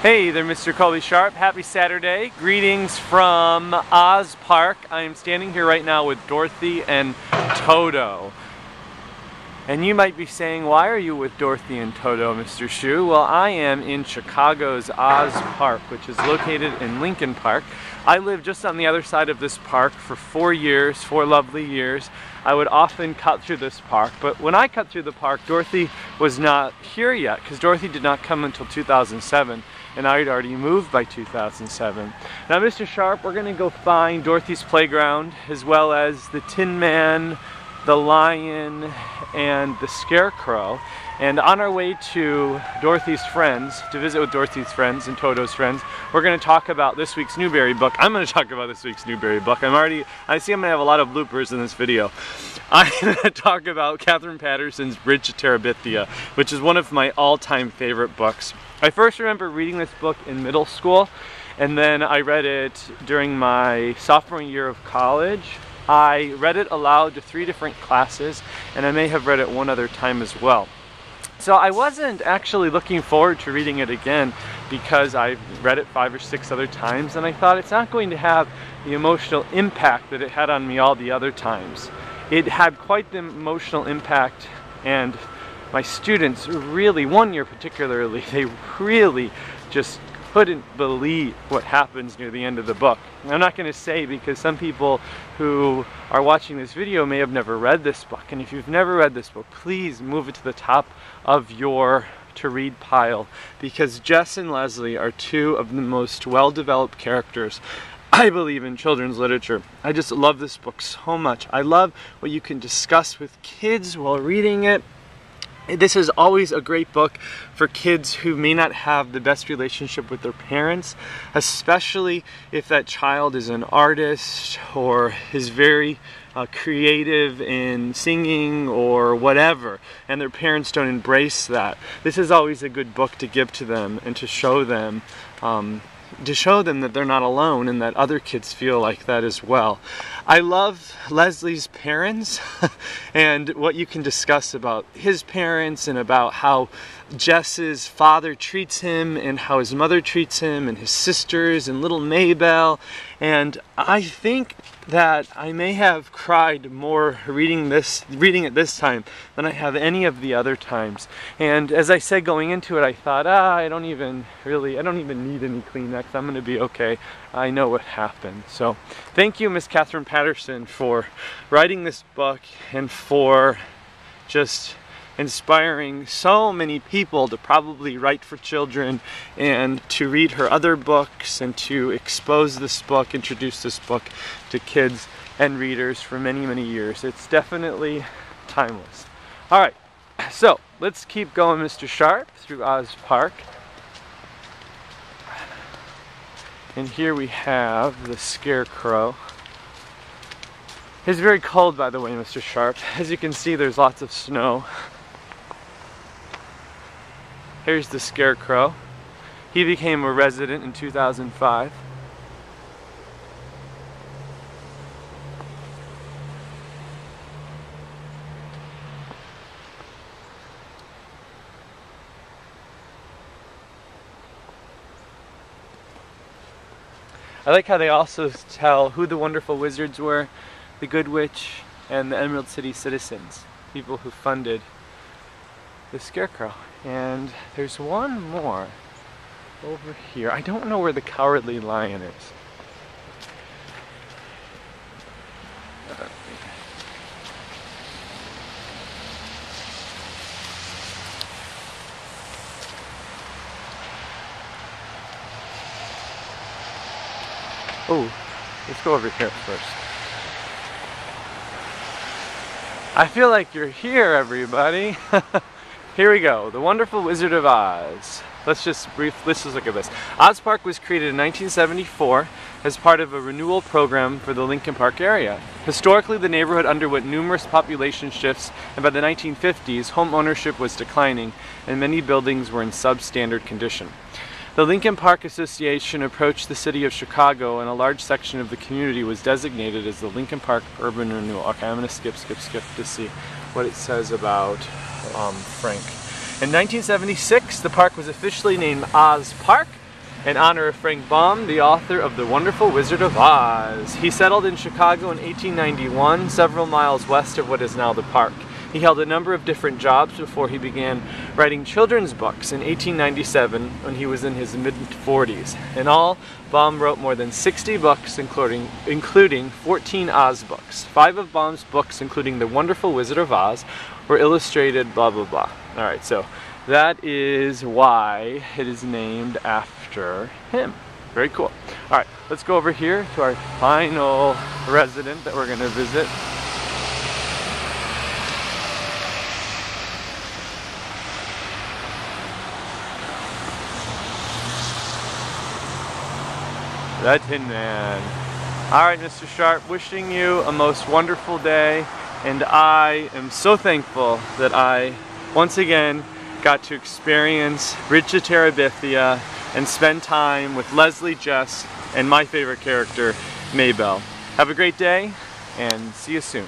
Hey there, Mr. Colby Sharp. Happy Saturday. Greetings from Oz Park. I am standing here right now with Dorothy and Toto. And you might be saying, why are you with Dorothy and Toto, Mr. Shu? Well, I am in Chicago's Oz Park, which is located in Lincoln Park. I lived just on the other side of this park for 4 years, 4 lovely years. I would often cut through this park, but when I cut through the park, Dorothy was not here yet, because Dorothy did not come until 2007, and I had already moved by 2007. Now, Mr. Sharp, we're going to go find Dorothy's playground, as well as the Tin Man, the Lion, and the Scarecrow. And on our way to Dorothy's friends, to visit with Dorothy's friends and Toto's friends, we're going to talk about this week's Newbery book. I'm going to talk about this week's Newbery book. I see I'm going to have a lot of bloopers in this video. I'm going to talk about Katherine Paterson's Bridge to Terabithia, which is one of my all-time favorite books. I first remember reading this book in middle school, and then I read it during my sophomore year of college. I read it aloud to 3 different classes, and I may have read it one other time as well. So I wasn't actually looking forward to reading it again because I read it 5 or 6 other times, and I thought it's not going to have the emotional impact that it had on me all the other times. It had quite the emotional impact, and my students really, one year particularly, they really just couldn't believe what happens near the end of the book. I'm not going to say, because some people who are watching this video may have never read this book, and if you've never read this book, please move it to the top of your to-read pile, because Jess and Leslie are 2 of the most well-developed characters I believe in children's literature. I just love this book so much. I love what you can discuss with kids while reading it. This is always a great book for kids who may not have the best relationship with their parents, especially if that child is an artist or is very creative in singing or whatever, and their parents don't embrace that. This is always a good book to give to them and to show them that they're not alone and that other kids feel like that as well. I love Leslie's parents and what you can discuss about his parents and about how Jess's father treats him and how his mother treats him and his sisters and little Maybelle. And I think that I may have cried more reading it this time than I have any of the other times. And as I said going into it, I thought, I don't even need any Kleenex. I'm going to be okay. I know what happened. So thank you, Miss Katherine Paterson, for writing this book and for just inspiring so many people to probably write for children and to read her other books and to expose this book, introduce this book to kids and readers for many, many years. It's definitely timeless. Alright, so let's keep going, Mr. Sharp, through Oz Park. And here we have the Scarecrow. It's very cold, by the way, Mr. Sharp. As you can see, there's lots of snow. Here's the Scarecrow. He became a resident in 2005. I like how they also tell who the wonderful wizards were, the Good Witch, and the Emerald City citizens, people who funded the Scarecrow. And there's one more over here. I don't know where the Cowardly Lion is. Oh, let's go over here first. I feel like you're here, everybody. Here we go, The Wonderful Wizard of Oz. Let's just look at this. Oz Park was created in 1974 as part of a renewal program for the Lincoln Park area. Historically, the neighborhood underwent numerous population shifts, and by the 1950s, home ownership was declining, and many buildings were in substandard condition. The Lincoln Park Association approached the city of Chicago, and a large section of the community was designated as the Lincoln Park Urban Renewal. Okay, I'm going to skip to see what it says about Frank. In 1976, the park was officially named Oz Park, in honor of Frank Baum, the author of The Wonderful Wizard of Oz. He settled in Chicago in 1891, several miles west of what is now the park. He held a number of different jobs before he began writing children's books in 1897 when he was in his mid-40s. In all, Baum wrote more than 60 books, including 14 Oz books. 5 of Baum's books, including The Wonderful Wizard of Oz, were illustrated blah blah blah. Alright, so that is why it is named after him. Very cool. Alright, let's go over here to our final resident that we're going to visit. The Tin Man. Alright, Mr. Sharp, wishing you a most wonderful day, and I am so thankful that I, once again, got to experience Bridge to Terabithia and spend time with Leslie, Jess, and my favorite character, Maybelle. Have a great day, and see you soon.